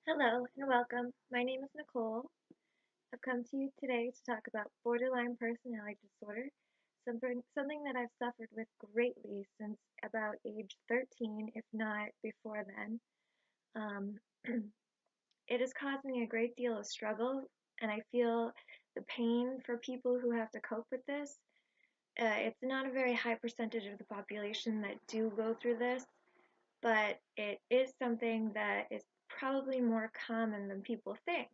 Hello and welcome. My name is Nicole. I've come to you today to talk about borderline personality disorder, something that I've suffered with greatly since about age 13, if not before then. Um, it has caused me a great deal of struggle, and I feel the pain for people who have to cope with this. It's not a very high percentage of the population that do go through this, but it is something that is probably more common than people think,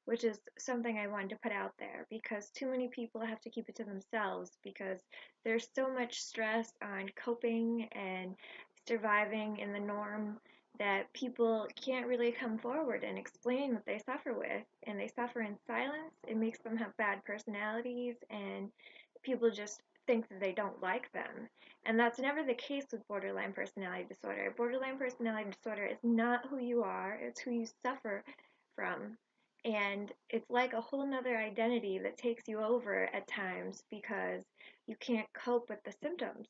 which is something I wanted to put out there because too many people have to keep it to themselves because there's so much stress on coping and surviving in the norm that people can't really come forward and explain what they suffer with, and they suffer in silence. It makes them have bad personalities, and people just think that they don't like them. And that's never the case with borderline personality disorder. Borderline personality disorder is not who you are, it's who you suffer from. And it's like a whole nother identity that takes you over at times because you can't cope with the symptoms.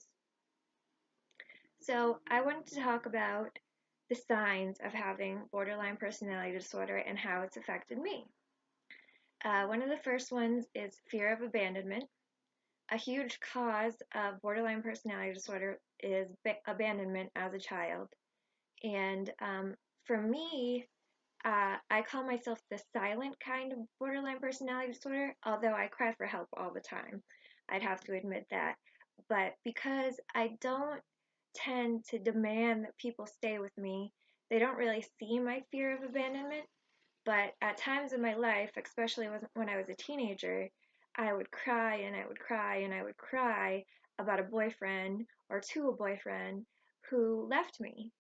So, I wanted to talk about the signs of having borderline personality disorder and how it's affected me. One of the first ones is fear of abandonment. A huge cause of borderline personality disorder is abandonment as a child. And for me, I call myself the silent kind of borderline personality disorder, although I cry for help all the time. I'd have to admit that. But because I don't tend to demand that people stay with me, they don't really see my fear of abandonment. But at times in my life, especially when I was a teenager, I would cry and I would cry and I would cry about a boyfriend or to a boyfriend who left me.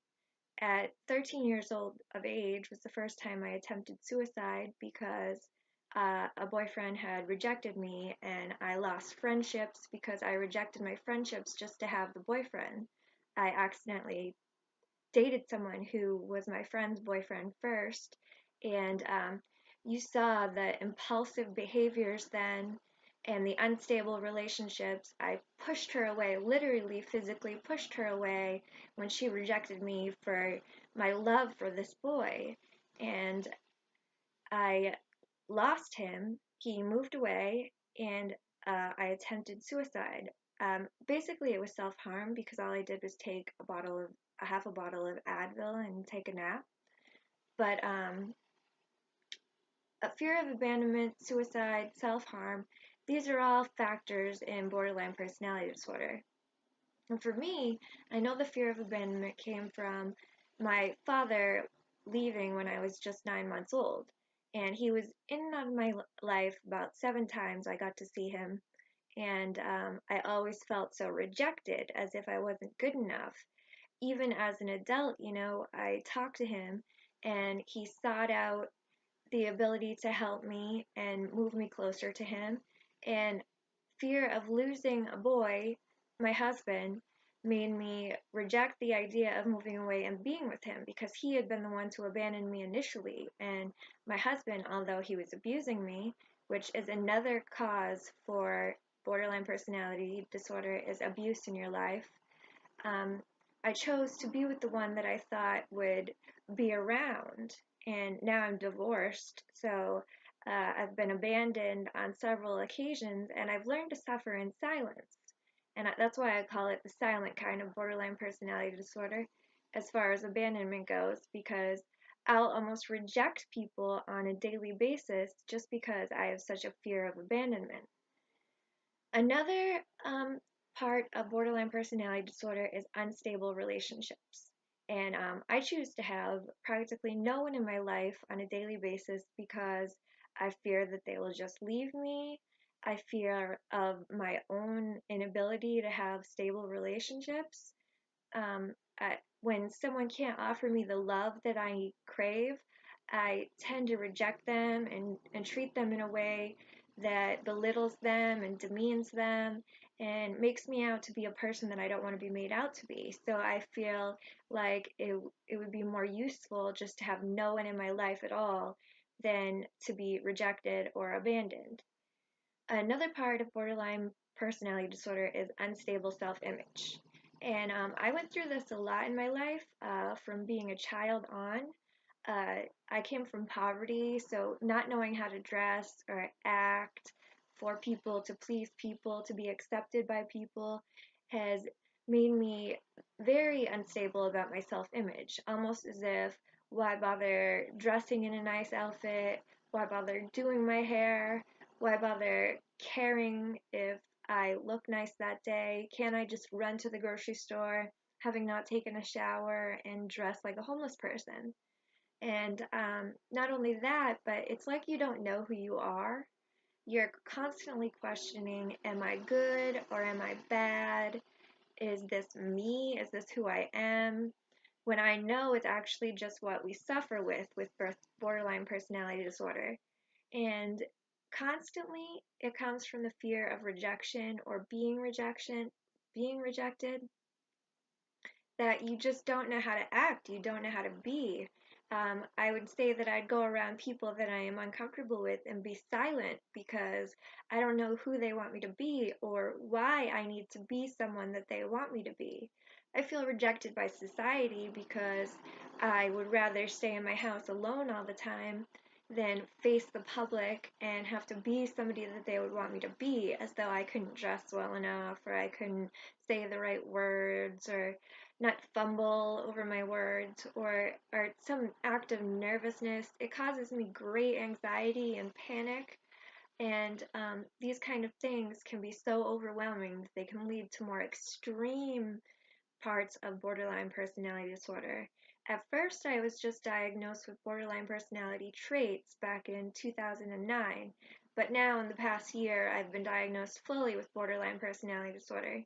At 13 years old of age was the first time I attempted suicide because a boyfriend had rejected me, and I lost friendships because I rejected my friendships just to have the boyfriend. I accidentally dated someone who was my friend's boyfriend first, and you saw the impulsive behaviors then and the unstable relationships. I pushed her away, literally physically pushed her away when she rejected me for my love for this boy. And I lost him. He moved away, and I attempted suicide. Basically, it was self harm because all I did was take a half a bottle of Advil and take a nap. But a fear of abandonment, suicide, self harm, these are all factors in borderline personality disorder. And for me, I know the fear of abandonment came from my father leaving when I was just 9 months old. And he was in and out of my life about 7 times I got to see him. And I always felt so rejected, as if I wasn't good enough. Even as an adult, I talked to him and he sought out the ability to help me and move me closer to him. And fear of losing a boy, my husband, made me reject the idea of moving away and being with him because he had been the one to abandon me initially. And my husband, although he was abusing me, which is another cause for borderline personality disorder, is abuse in your life. um, I chose to be with the one that I thought would be around, and now I'm divorced, so I've been abandoned on several occasions, and I've learned to suffer in silence. And that's why I call it the silent kind of borderline personality disorder as far as abandonment goes, because I'll almost reject people on a daily basis just because I have such a fear of abandonment. Another part of borderline personality disorder is unstable relationships. And I choose to have practically no one in my life on a daily basis because I fear that they will just leave me. I fear of my own inability to have stable relationships. When someone can't offer me the love that I crave, I tend to reject them and treat them in a way that belittles them and demeans them and makes me out to be a person that I don't want to be made out to be. So I feel like it would be more useful just to have no one in my life at all than to be rejected or abandoned. Another part of borderline personality disorder is unstable self image. And I went through this a lot in my life from being a child on. I came from poverty, so not knowing how to dress or act for people, to please people, to be accepted by people, has made me very unstable about my self image. Almost as if, why bother dressing in a nice outfit? Why bother doing my hair? Why bother caring if I look nice that day? Can't I just run to the grocery store, having not taken a shower, and dress like a homeless person? And not only that, but it's like you don't know who you are. You're constantly questioning, am I good or am I bad? Is this me? Is this who I am? When I know it's actually just what we suffer with borderline personality disorder. And constantly it comes from the fear of rejection or being rejected, that you just don't know how to act, you don't know how to be. I would say that I'd go around people that I am uncomfortable with and be silent because I don't know who they want me to be or why I need to be someone that they want me to be. I feel rejected by society because I would rather stay in my house alone all the time than face the public and have to be somebody that they would want me to be, as though I couldn't dress well enough or I couldn't say the right words or not fumble over my words, or some act of nervousness. It causes me great anxiety and panic, and these kind of things can be so overwhelming that they can lead to more extreme parts of borderline personality disorder. At first, I was just diagnosed with borderline personality traits back in 2009, but now in the past year, I've been diagnosed fully with borderline personality disorder.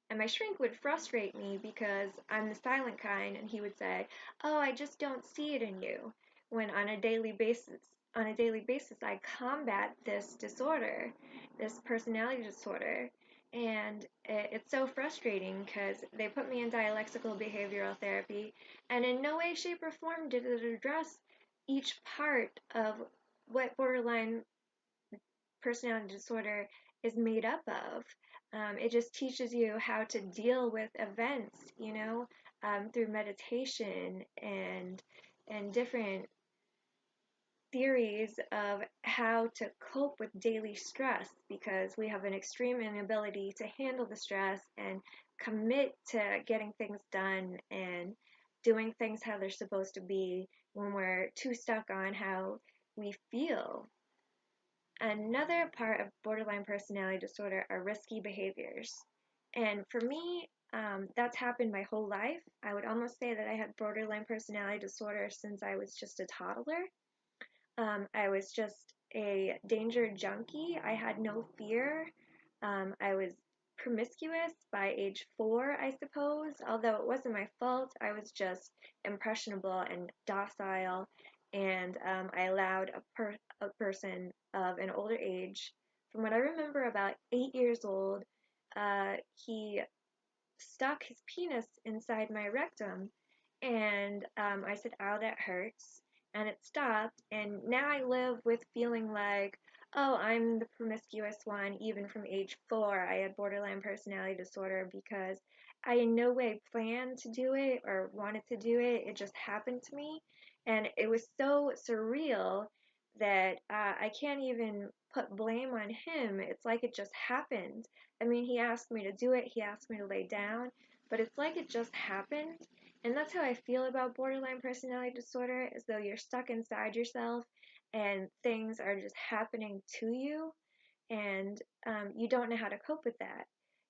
And my shrink would frustrate me because I'm the silent kind, and he would say, "Oh, I just don't see it in you." When on a daily basis, I combat this disorder, this personality disorder, and it's so frustrating because they put me in dialectical behavioral therapy, and in no way, shape, or form did it address each part of what borderline personality disorder is made up of. It just teaches you how to deal with events, through meditation and different theories of how to cope with daily stress, because we have an extreme inability to handle the stress and commit to getting things done and doing things how they're supposed to be when we're too stuck on how we feel. Another part of borderline personality disorder are risky behaviors. And for me, that's happened my whole life. I would almost say that I had borderline personality disorder since I was just a toddler. I was just a danger junkie. I had no fear. I was promiscuous by age 4, I suppose. Although it wasn't my fault, I was just impressionable and docile, and I allowed a person of an older age, from what I remember, about 8 years old, he stuck his penis inside my rectum, and I said, "Ow, that hurts." And it stopped, and now I live with feeling like, oh, I'm the promiscuous one. Even from age 4, I had borderline personality disorder because I in no way planned to do it or wanted to do it. It just happened to me, and it was so surreal that I can't even put blame on him. It's like it just happened. I mean, he asked me to do it, he asked me to lay down, but it's like it just happened. And that's how I feel about borderline personality disorder, as though you're stuck inside yourself and things are just happening to you, and you don't know how to cope with that.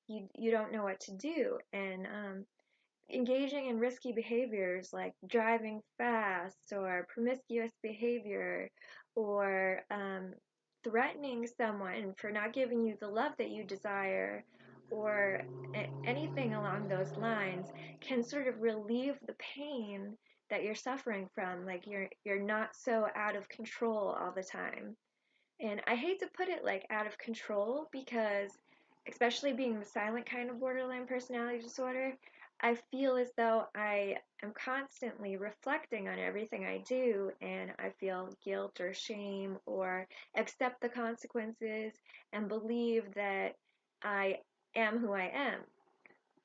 You don't know what to do, and engaging in risky behaviors like driving fast or promiscuous behavior, or threatening someone for not giving you the love that you desire, or anything along those lines, can sort of relieve the pain that you're suffering from. Like you're not so out of control all the time. And I hate to put it like out of control because, especially being the silent kind of borderline personality disorder, I feel as though I am constantly reflecting on everything I do, and I feel guilt or shame or accept the consequences and believe that I am who I am.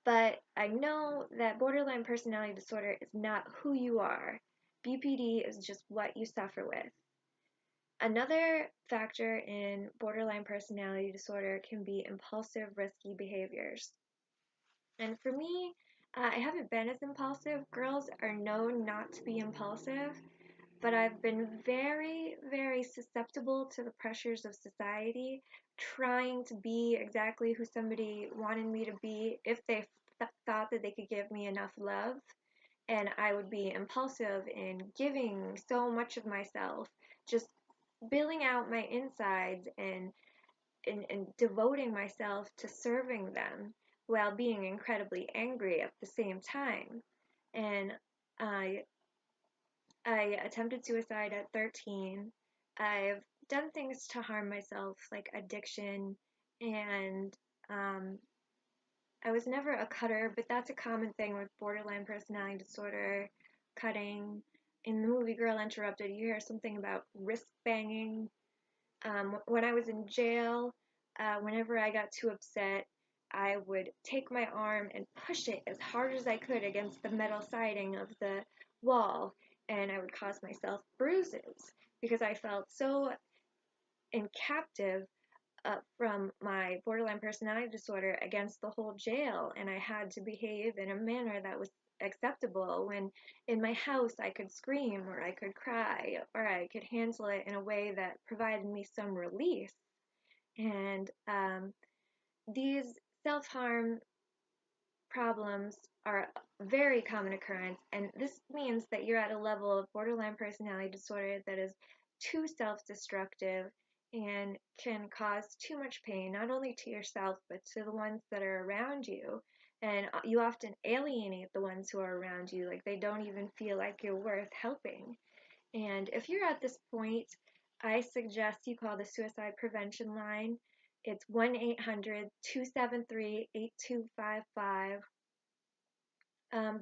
But I know that borderline personality disorder is not who you are. BPD is just what you suffer with. Another factor in borderline personality disorder can be impulsive, risky behaviors. And for me, I haven't been as impulsive. Girls are known not to be impulsive, but I've been very, very susceptible to the pressures of society, trying to be exactly who somebody wanted me to be if they thought that they could give me enough love. And I would be impulsive in giving so much of myself, just billing out my insides and devoting myself to serving them while being incredibly angry at the same time. And I I attempted suicide at 13. I've done things to harm myself, like addiction, and um, I was never a cutter, but that's a common thing with borderline personality disorder, cutting. In the movie Girl Interrupted, you hear something about wrist banging. When I was in jail, whenever I got too upset, I would take my arm and push it as hard as I could against the metal siding of the wall, and I would cause myself bruises because I felt so in captive from my borderline personality disorder against the whole jail, and I had to behave in a manner that was acceptable when in my house I could scream or I could cry or I could handle it in a way that provided me some release. And these self-harm problems are a very common occurrence, and this means that you're at a level of borderline personality disorder that is too self-destructive and can cause too much pain, not only to yourself, but to the ones that are around you. And you often alienate the ones who are around you, like they don't even feel like you're worth helping. And if you're at this point, I suggest you call the suicide prevention line. It's 1-800-273-8255.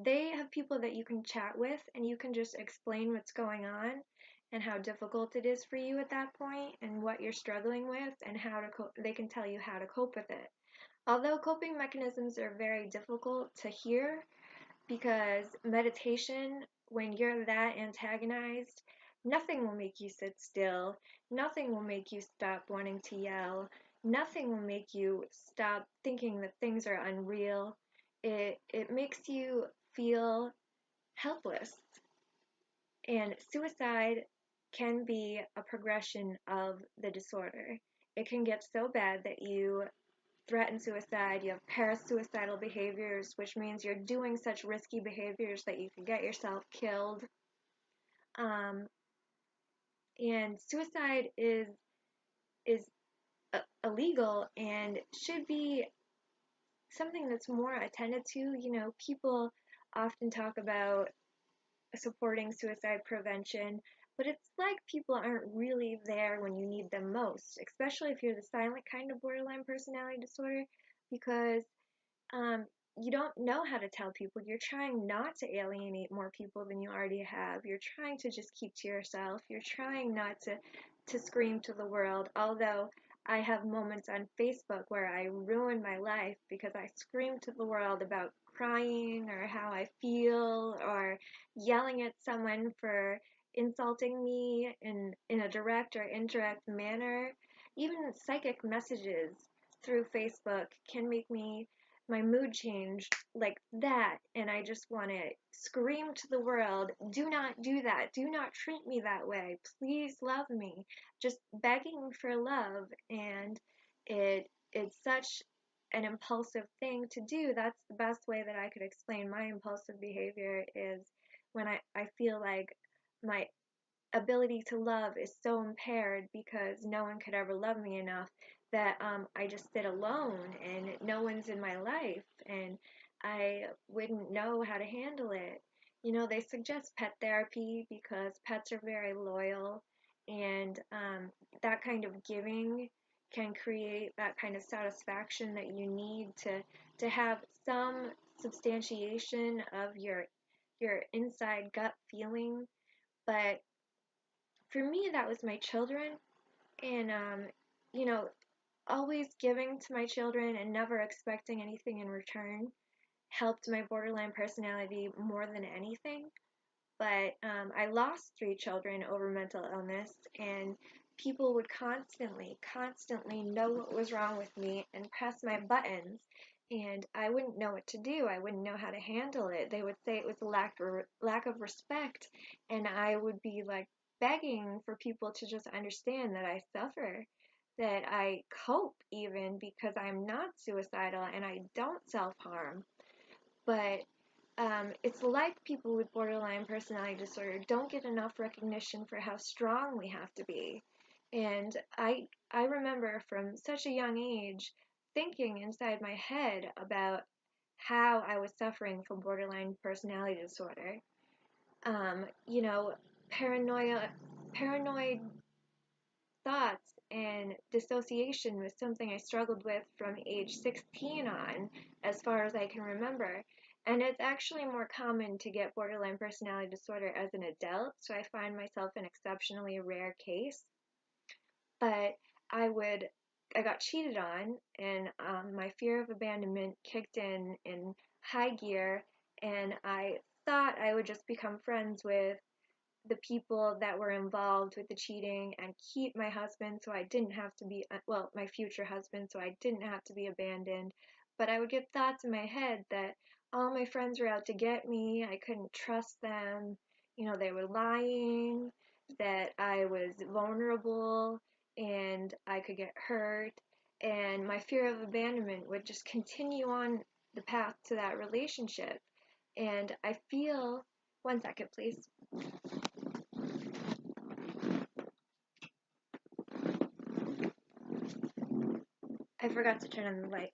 They have people that you can chat with, and you can just explain what's going on and how difficult it is for you at that point and what you're struggling with and how to they can tell you how to cope with it. Although coping mechanisms are very difficult to hear because meditation, when you're that antagonized, nothing will make you sit still, nothing will make you stop wanting to yell, nothing will make you stop thinking that things are unreal. It makes you feel helpless. And suicide can be a progression of the disorder. It can get so bad that you threaten suicide, you have parasuicidal behaviors, which means you're doing such risky behaviors that you can get yourself killed. Um, and suicide is illegal and should be something that's more attended to. You know, people often talk about supporting suicide prevention, but it's like people aren't really there when you need them most, especially if you're the silent kind of borderline personality disorder, because um, you don't know how to tell people. You're trying not to alienate more people than you already have. You're trying to just keep to yourself. You're trying not to scream to the world. Although I have moments on Facebook where I ruin my life because I scream to the world about crying or how I feel or yelling at someone for insulting me in a direct or indirect manner. Even psychic messages through Facebook can make my mood change like that, and I just want to scream to the world, do not do that, do not treat me that way, please love me, just begging for love. And it's such an impulsive thing to do. That's the best way that I could explain my impulsive behavior, is when I feel like my ability to love is so impaired because no one could ever love me enough that I just sit alone and no one's in my life and I wouldn't know how to handle it. You know, they suggest pet therapy because pets are very loyal, and that kind of giving can create that kind of satisfaction that you need to have some substantiation of your inside gut feeling. But for me, that was my children, and you know, always giving to my children and never expecting anything in return helped my borderline personality more than anything. but I lost 3 children over mental illness, and people would constantly know what was wrong with me and press my buttons, and I wouldn't know what to do. I wouldn't know how to handle it. They would say it was a lack of respect, and I would be like begging for people to just understand that I suffer, that I cope even because I'm not suicidal and I don't self-harm. But it's like people with borderline personality disorder don't get enough recognition for how strong we have to be. And I remember from such a young age thinking inside my head about how I was suffering from borderline personality disorder. You know, paranoid thoughts and dissociation was something I struggled with from age 16 on, as far as I can remember. And it's actually more common to get borderline personality disorder as an adult, so I find myself an exceptionally rare case. But I would, I got cheated on, and my fear of abandonment kicked in high gear, and I thought I would just become friends with the people that were involved with the cheating and keep my husband so I didn't have to be, well, my future husband, so I didn't have to be abandoned. But I would get thoughts in my head that all my friends were out to get me, I couldn't trust them, they were lying, that I was vulnerable and I could get hurt. And my fear of abandonment would just continue on the path to that relationship. And I feel, 1 second, please. I forgot to turn on the light.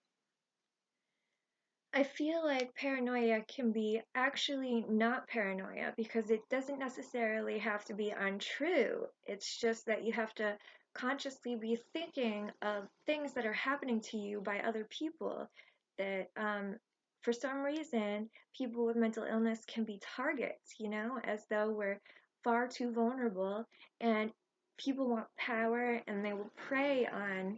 I feel like paranoia can be actually not paranoia because it doesn't necessarily have to be untrue. It's just that you have to consciously be thinking of things that are happening to you by other people. That for some reason, people with mental illness can be targets, as though we're far too vulnerable, and people want power and they will prey on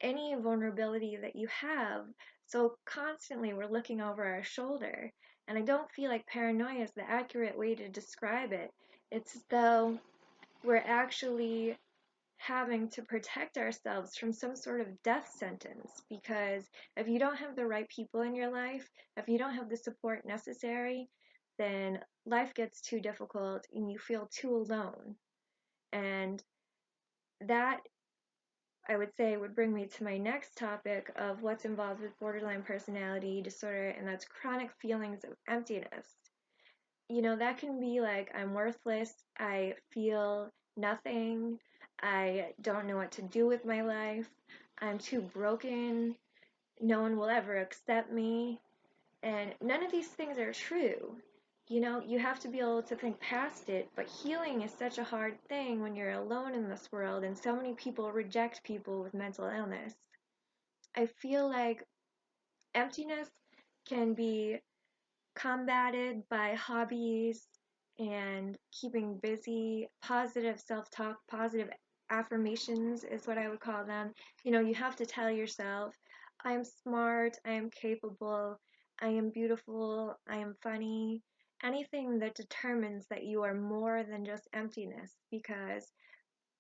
any vulnerability that you have. So constantly we're looking over our shoulder. And I don't feel like paranoia is the accurate way to describe it. It's as though we're actually having to protect ourselves from some sort of death sentence, because if you don't have the right people in your life, if you don't have the support necessary, then life gets too difficult and you feel too alone. And that, I would say, would bring me to my next topic of what's involved with borderline personality disorder, and that's chronic feelings of emptiness. That can be like, I'm worthless, I feel nothing, I don't know what to do with my life, I'm too broken, no one will ever accept me, and none of these things are true. You have to be able to think past it, but healing is such a hard thing when you're alone in this world and so many people reject people with mental illness. I feel like emptiness can be combated by hobbies and keeping busy, positive self-talk, positive affirmations is what I would call them. You have to tell yourself, I am smart, I am capable, I am beautiful, I am funny. Anything that determines that you are more than just emptiness, because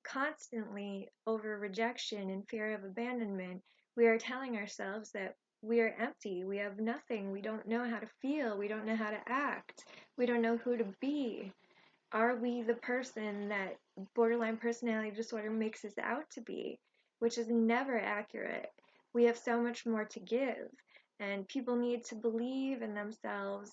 constantly over rejection and fear of abandonment, we are telling ourselves that we are empty, we have nothing, we don't know how to feel, we don't know how to act, we don't know who to be. Are we the person that borderline personality disorder makes us out to be? Which is never accurate. We have so much more to give, and people need to believe in themselves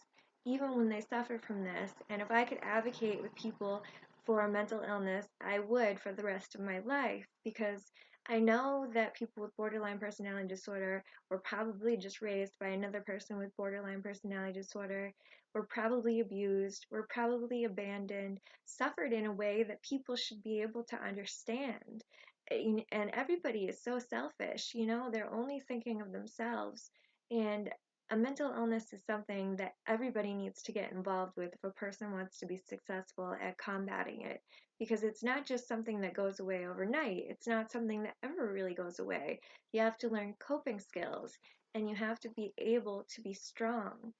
even when they suffer from this. And if I could advocate with people for mental illness, I would for the rest of my life, because I know that people with borderline personality disorder were probably just raised by another person with borderline personality disorder, were probably abused, were probably abandoned, suffered in a way that people should be able to understand. And everybody is so selfish, they're only thinking of themselves. And a mental illness is something that everybody needs to get involved with if a person wants to be successful at combating it. Because it's not just something that goes away overnight, it's not something that ever really goes away. You have to learn coping skills, and you have to be able to be strong.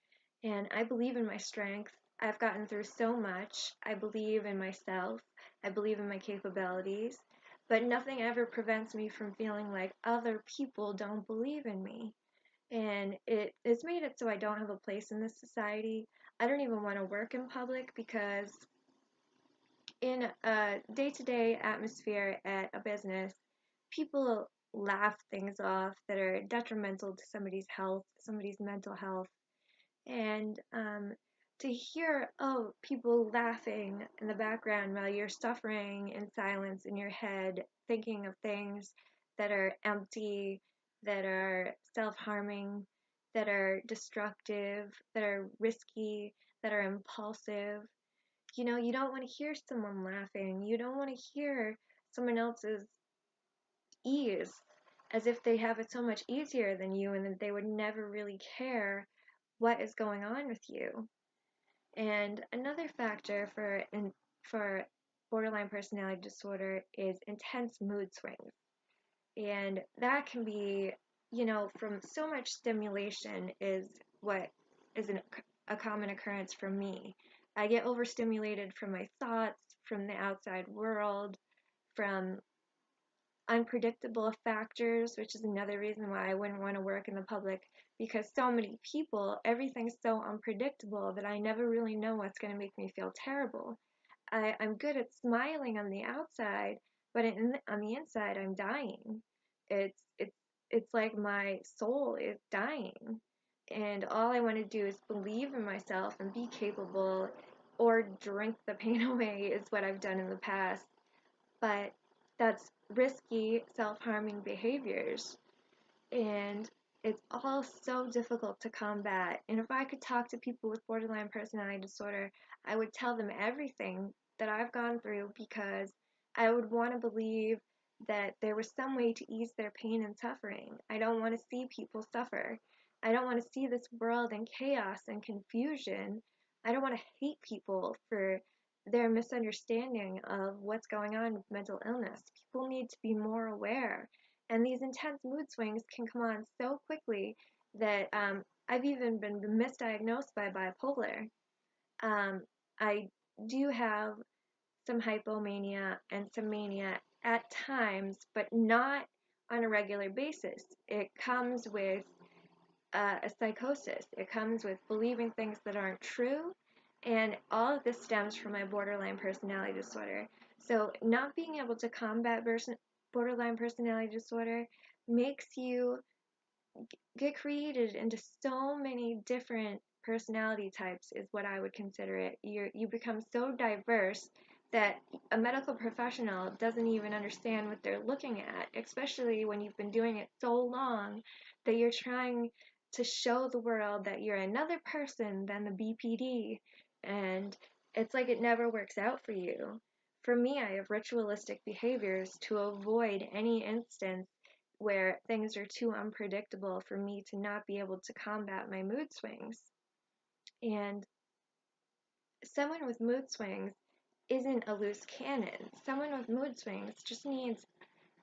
And I believe in my strength. I've gotten through so much. I believe in myself. I believe in my capabilities. But nothing ever prevents me from feeling like other people don't believe in me. And it's made it so I don't have a place in this society. I don't even want to work in public because in a day-to-day atmosphere at a business, people laugh things off that are detrimental to somebody's health, somebody's mental health, and to hear, oh, people laughing in the background while you're suffering in silence in your head, thinking of things that are empty, that are self-harming, that are destructive, that are risky, that are impulsive. You don't want to hear someone laughing. You don't want to hear someone else's ease as if they have it so much easier than you and that they would never really care what is going on with you. And another factor for borderline personality disorder is intense mood swings. And that can be, from so much stimulation is what is a common occurrence for me. I get overstimulated from my thoughts, from the outside world, from unpredictable factors, which is another reason why I wouldn't want to work in the public because so many people, everything's so unpredictable that I never really know what's going to make me feel terrible. I'm good at smiling on the outside, but on the inside, I'm dying. It's it's it's like my soul is dying, and all I want to do is believe in myself and be capable, or drink the pain away is what I've done in the past. But that's risky, self-harming behaviors, and it's all so difficult to combat. And if I could talk to people with borderline personality disorder, I would tell them everything that I've gone through because I would want to believe that there was some way to ease their pain and suffering. I don't want to see people suffer. I don't want to see this world in chaos and confusion. I don't want to hate people for their misunderstanding of what's going on with mental illness. People need to be more aware, and these intense mood swings can come on so quickly that I've even been misdiagnosed by bipolar. Um, I do have some hypomania and some mania at times, but not on a regular basis. It comes with a psychosis. It comes with believing things that aren't true, and all of this stems from my borderline personality disorder. So, not being able to combat borderline personality disorder makes you get created into so many different personality types, is what I would consider it. You become so diverse that a medical professional doesn't even understand what they're looking at, especially when you've been doing it so long that you're trying to show the world that you're another person than the BPD, and it's like it never works out for you. For me, I have ritualistic behaviors to avoid any instance where things are too unpredictable for me to not be able to combat my mood swings. And someone with mood swings isn't a loose cannon. Someone with mood swings just needs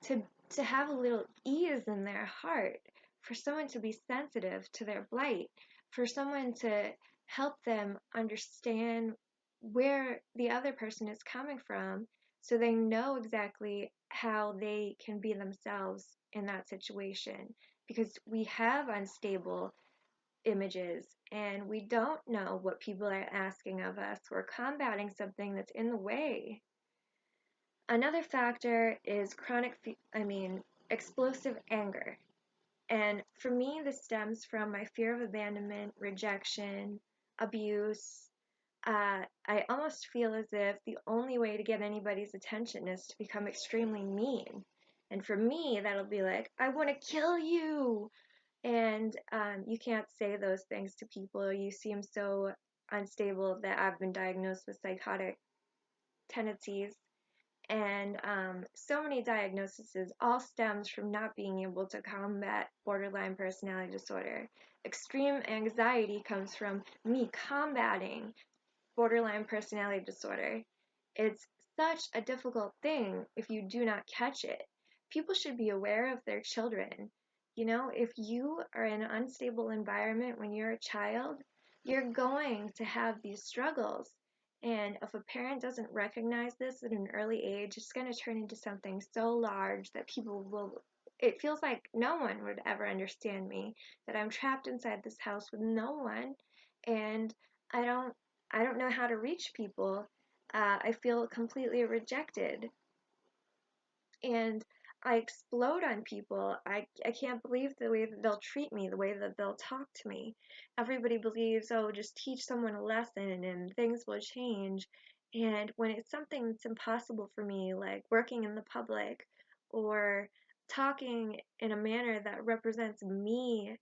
to to have a little ease in their heart, for someone to be sensitive to their plight, for someone to help them understand where the other person is coming from so they know exactly how they can be themselves in that situation, because we have unstable images and we don't know what people are asking of us. We're combating something that's in the way. Another factor is explosive anger. And for me, this stems from my fear of abandonment, rejection, abuse. I almost feel as if the only way to get anybody's attention is to become extremely mean. And for me, that'll be like, I want to kill you. And you can't say those things to people. You seem so unstable that I've been diagnosed with psychotic tendencies, and so many diagnoses all stems from not being able to combat borderline personality disorder. Extreme anxiety comes from me combating borderline personality disorder. It's such a difficult thing if you do not catch it. People should be aware of their children. If you are in an unstable environment when you're a child, you're going to have these struggles. And if a parent doesn't recognize this at an early age, it's going to turn into something so large that people will, it feels like no one would ever understand me, that I'm trapped inside this house with no one, and I don't, I don't know how to reach people. I feel completely rejected, and I explode on people. I can't believe the way that they'll treat me, the way that they'll talk to me. Everybody believes, oh, just teach someone a lesson and things will change. And when it's something that's impossible for me, like working in the public or talking in a manner that represents me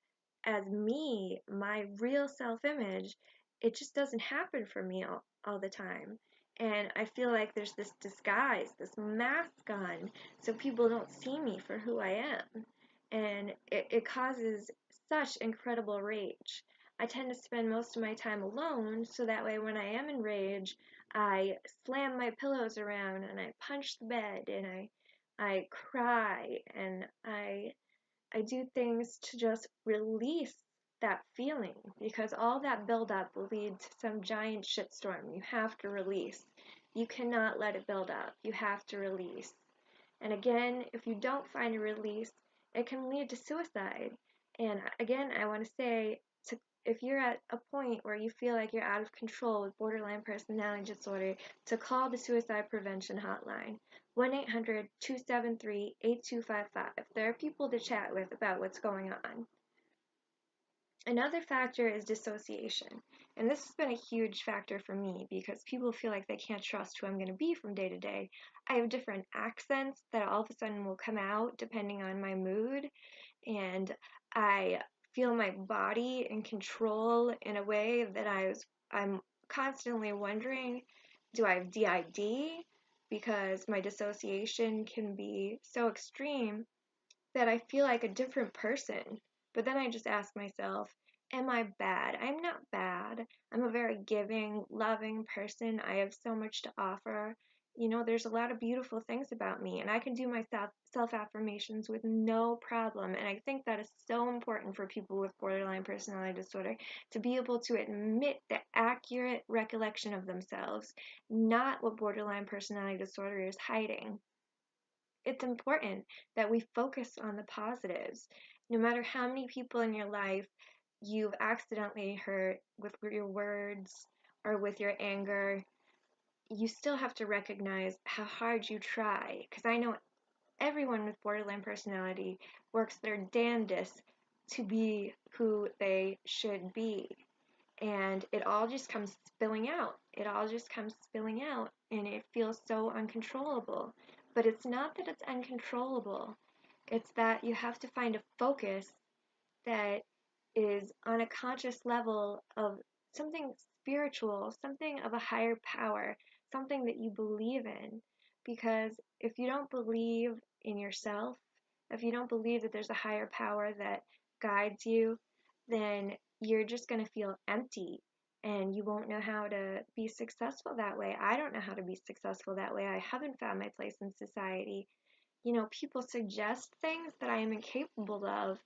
as me, my real self image, it just doesn't happen for me all the time. And I feel like there's this disguise, this mask on, so people don't see me for who I am. And it causes such incredible rage. I tend to spend most of my time alone, so that way when I am in rage, I slam my pillows around and I punch the bed and I cry and I do things to just release that feeling, because all that buildup will lead to some giant shitstorm you have to release. You cannot let it build up. You have to release. And again, if you don't find a release, it can lead to suicide. And again, I want to say, if you're at a point where you feel like you're out of control with borderline personality disorder, to call the suicide prevention hotline, 1-800-273-8255. There are people to chat with about what's going on. Another factor is dissociation. And this has been a huge factor for me because people feel like they can't trust who I'm going to be from day to day. I have different accents that all of a sudden will come out depending on my mood, and I feel my body in control in a way that I'm constantly wondering, do I have DID? Because my dissociation can be so extreme that I feel like a different person. But then I just ask myself, am I bad? I'm not bad. I'm a very giving, loving person. I have so much to offer. You know, there's a lot of beautiful things about me, and I can do my self affirmations with no problem. And I think that is so important for people with borderline personality disorder, to be able to admit the accurate recollection of themselves, not what borderline personality disorder is hiding. It's important that we focus on the positives. No matter how many people in your life you've accidentally hurt with your words or with your anger, you still have to recognize how hard you try. Because I know everyone with borderline personality works their damnedest to be who they should be. And it all just comes spilling out. It all just comes spilling out, and it feels so uncontrollable. But it's not that it's uncontrollable, it's that you have to find a focus that is on a conscious level of something spiritual, something of a higher power, something that you believe in. Because if you don't believe in yourself, if you don't believe that there's a higher power that guides you, then you're just going to feel empty and you won't know how to be successful that way. I don't know how to be successful that way. I haven't found my place in society. You know, people suggest things that I am incapable of.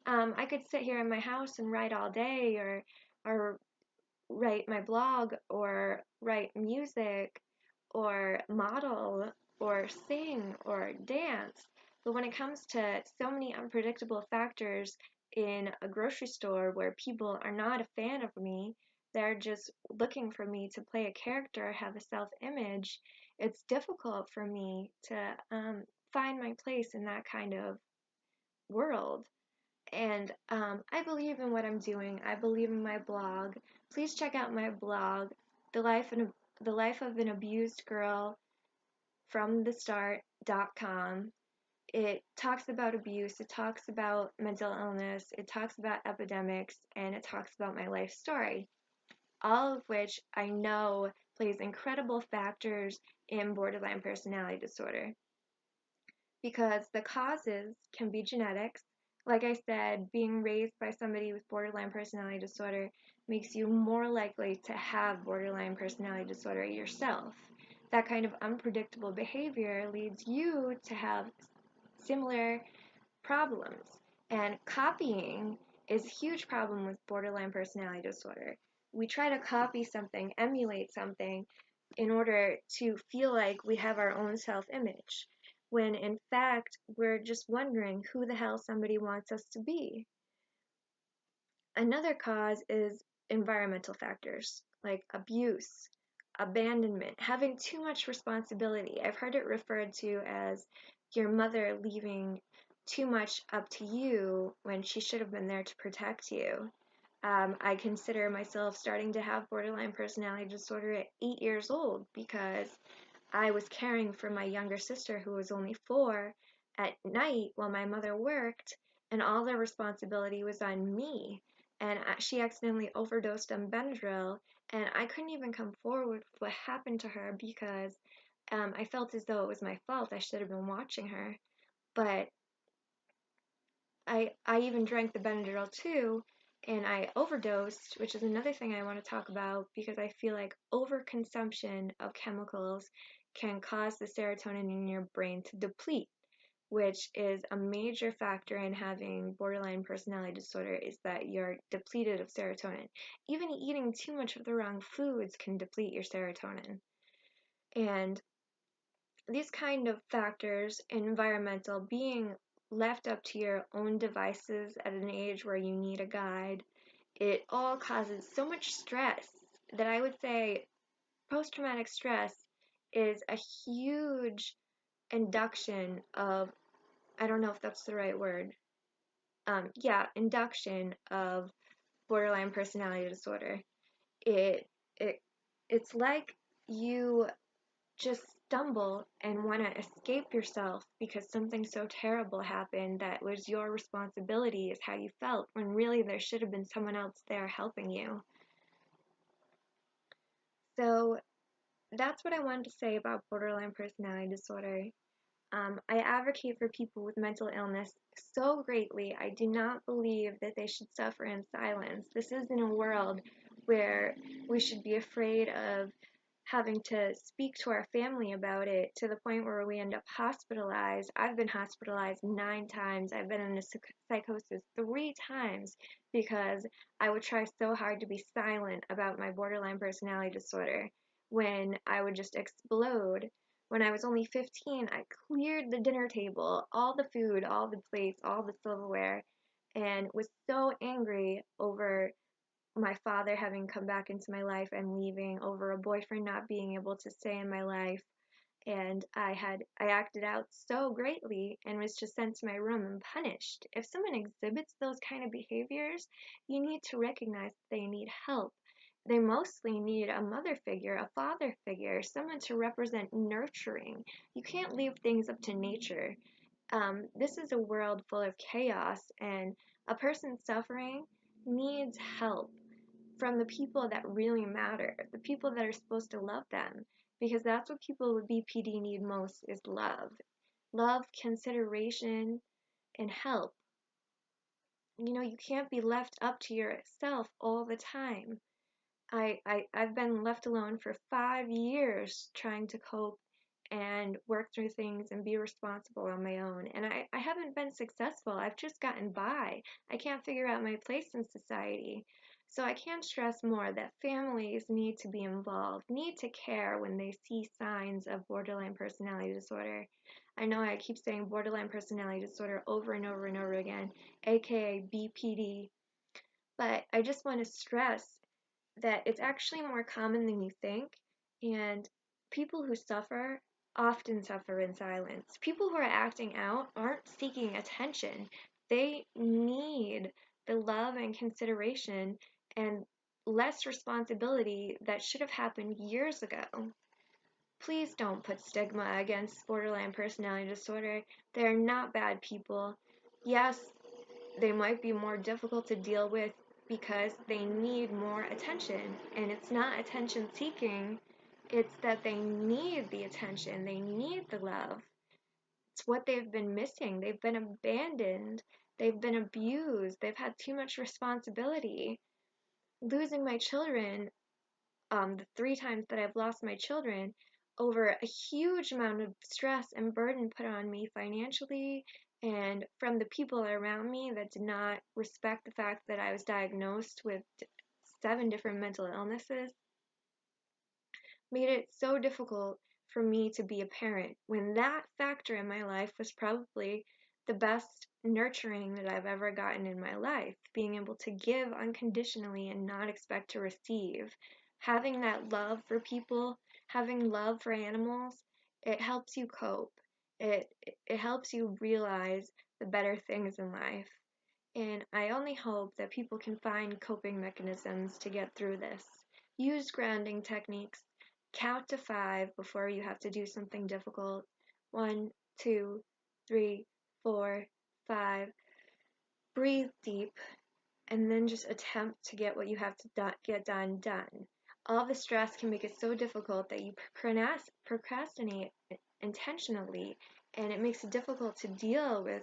I could sit here in my house and write all day, or write my blog, or write music, or model, or sing, or dance. But when it comes to so many unpredictable factors in a grocery store where people are not a fan of me, they're just looking for me to play a character, have a self image, it's difficult for me to find my place in that kind of world. And I believe in what I'm doing. I believe in my blog. Please check out my blog, the life of an abused girl from the start.com. It talks about abuse, it talks about mental illness, it talks about epidemics, and it talks about my life story, all of which I know plays incredible factors in borderline personality disorder, because the causes can be genetics. Like I said, being raised by somebody with borderline personality disorder makes you more likely to have borderline personality disorder yourself. That kind of unpredictable behavior leads you to have similar problems. And copying is a huge problem with borderline personality disorder. we try to copy something, emulate something in order to feel like we have our own self-image, when in fact we're just wondering who the hell somebody wants us to be. Another cause is environmental factors like abuse, abandonment, having too much responsibility. I've heard it referred to as your mother leaving too much up to you when she should have been there to protect you. I consider myself starting to have borderline personality disorder at 8 years old because I was caring for my younger sister, who was only 4, at night while my mother worked, and all the responsibility was on me. And she accidentally overdosed on Benadryl, and I couldn't even come forward with what happened to her because I felt as though it was my fault. I should have been watching her. But I even drank the Benadryl too, and I overdosed, which is another thing I want to talk about because I feel like overconsumption of chemicals can cause the serotonin in your brain to deplete, which is a major factor in having borderline personality disorder, is that you're depleted of serotonin. Even eating too much of the wrong foods can deplete your serotonin. And these kind of factors, environmental, being left up to your own devices at an age where you need a guide, it all causes so much stress that I would say post-traumatic stress is a huge induction of, I don't know if that's the right word, induction of borderline personality disorder. It, it, it's like you just stumble and want to escape yourself because something so terrible happened that was your responsibility, is how you felt, when really there should have been someone else there helping you. So that's what I wanted to say about borderline personality disorder. I advocate for people with mental illness so greatly. I do not believe that they should suffer in silence. This isn't a world where we should be afraid of having to speak to our family about it to the point where we end up hospitalized. I've been hospitalized 9 times. I've been in a psychosis 3 times because I would try so hard to be silent about my borderline personality disorder when I would just explode. When I was only 15, I cleared the dinner table, all the food, all the plates, all the silverware, and was so angry over my father having come back into my life and leaving, over a boyfriend not being able to stay in my life. And I acted out so greatly and was just sent to my room and punished. If someone exhibits those kind of behaviors, you need to recognize that they need help. They mostly need a mother figure, a father figure, someone to represent nurturing. You can't leave things up to nature. This is a world full of chaos, and a person suffering needs help from the people that really matter, the people that are supposed to love them, because that's what people with BPD need most, is love. Love, consideration, and help. You know, you can't be left up to yourself all the time. I've been left alone for 5 years trying to cope and work through things and be responsible on my own. And I haven't been successful. I've just gotten by. I can't figure out my place in society. So I can't stress more that families need to be involved, need to care when they see signs of borderline personality disorder. I know I keep saying borderline personality disorder over and over and over again, aka BPD, but I just want to stress that it's actually more common than you think, and people who suffer often suffer in silence. People who are acting out aren't seeking attention. They need the love and consideration and less responsibility that should have happened years ago. Please don't put stigma against borderline personality disorder. They are not bad people. Yes, they might be more difficult to deal with because they need more attention. And it's not attention seeking, it's that they need the attention, they need the love. It's what they've been missing. They've been abandoned, they've been abused, they've had too much responsibility. Losing my children, the 3 times that I've lost my children, over a huge amount of stress and burden put on me financially and from the people around me that did not respect the fact that I was diagnosed with 7 different mental illnesses made it so difficult for me to be a parent when that factor in my life was probably the best nurturing that I've ever gotten in my life. Being able to give unconditionally and not expect to receive. Having that love for people, having love for animals, it helps you cope. It helps you realize the better things in life. And I only hope that people can find coping mechanisms to get through this. Use grounding techniques. Count to 5 before you have to do something difficult. 1, 2, 3, 4, 5. Breathe deep and then just attempt to get what you have to get done. All the stress can make it so difficult that you procrastinate intentionally, and it makes it difficult to deal with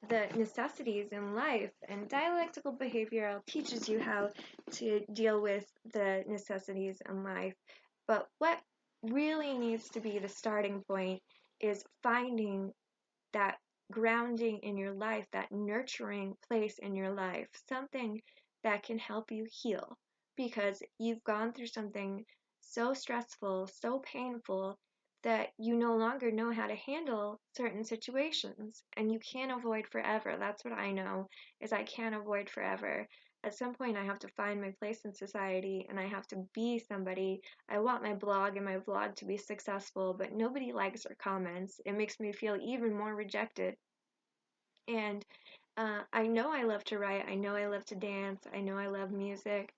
the necessities in life. And dialectical behavioral teaches you how to deal with the necessities in life. But what really needs to be the starting point is finding that grounding in your life, that nurturing place in your life, something that can help you heal because you've gone through something so stressful, so painful that you no longer know how to handle certain situations and you can't avoid forever. That's what I know is I can't avoid forever. At some point I have to find my place in society and I have to be somebody. I want my blog and my vlog to be successful, but nobody likes or comments. It makes me feel even more rejected. And I know I love to write, I know I love to dance, I know I love music,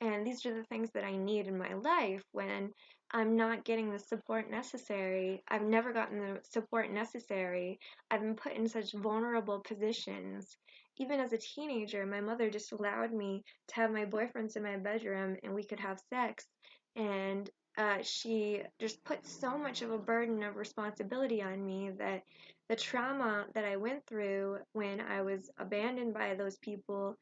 and these are the things that I need in my life when I'm not getting the support necessary. I've never gotten the support necessary. I've been put in such vulnerable positions. Even as a teenager, my mother just allowed me to have my boyfriends in my bedroom and we could have sex. And she just put so much of a burden of responsibility on me that the trauma that I went through when I was abandoned by those people,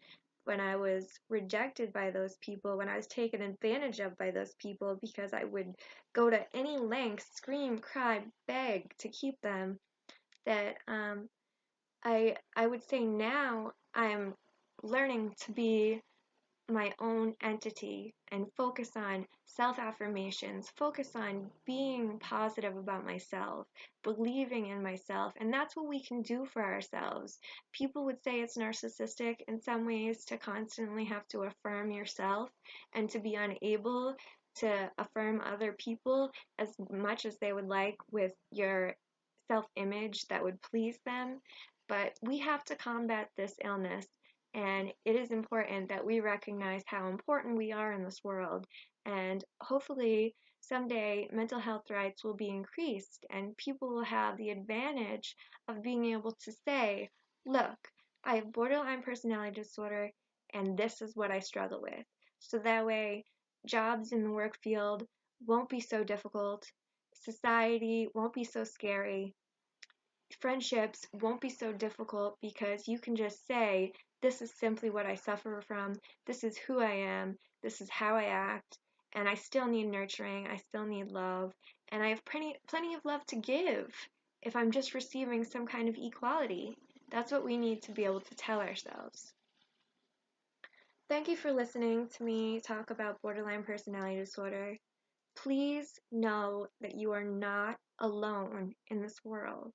when I was rejected by those people, when I was taken advantage of by those people because I would go to any length, scream, cry, beg to keep them, that I would say now I'm learning to be my own entity and focus on self affirmations, focus on being positive about myself, believing in myself, and that's what we can do for ourselves. People would say it's narcissistic in some ways to constantly have to affirm yourself and to be unable to affirm other people as much as they would like with your self image that would please them. But we have to combat this illness and it is important that we recognize how important we are in this world. And hopefully, someday mental health rights will be increased and people will have the advantage of being able to say, look, I have borderline personality disorder and this is what I struggle with. So that way, jobs in the work field won't be so difficult, society won't be so scary, friendships won't be so difficult because you can just say, this is simply what I suffer from, this is who I am, this is how I act, and I still need nurturing, I still need love, and I have plenty of love to give if I'm just receiving some kind of equality. That's what we need to be able to tell ourselves. Thank you for listening to me talk about borderline personality disorder. Please know that you are not alone in this world.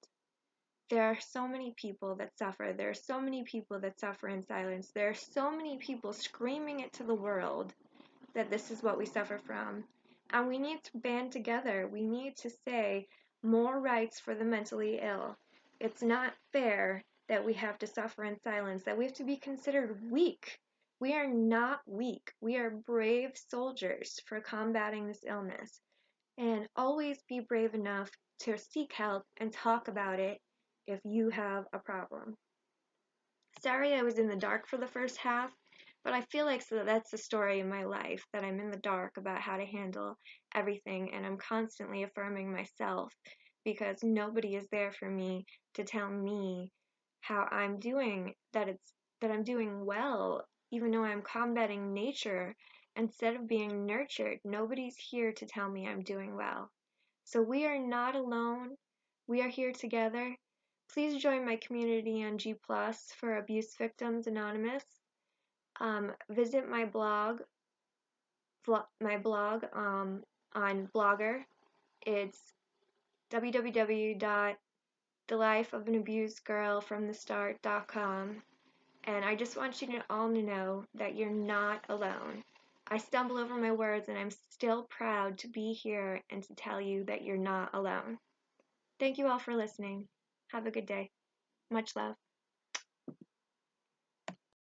There are so many people that suffer. There are so many people that suffer in silence. There are so many people screaming it to the world that this is what we suffer from. And we need to band together. We need to say more rights for the mentally ill. It's not fair that we have to suffer in silence, that we have to be considered weak. We are not weak. We are brave soldiers for combating this illness. And always be brave enough to seek help and talk about it if you have a problem. Sorry I was in the dark for the first half, but I feel like that's the story in my life, that I'm in the dark about how to handle everything, and I'm constantly affirming myself because nobody is there for me to tell me how I'm doing, that I'm doing well, even though I'm combating nature instead of being nurtured. Nobody's here to tell me I'm doing well. So we are not alone. We are here together. Please join my community on G Plus for Abuse Victims Anonymous. Visit my blog my blog on Blogger. It's www.thelifeofanabusedgirlfromthestart.com. And I just want you to all to know that you're not alone. I stumble over my words, and I'm still proud to be here and to tell you that you're not alone. Thank you all for listening. Have a good day. Much love.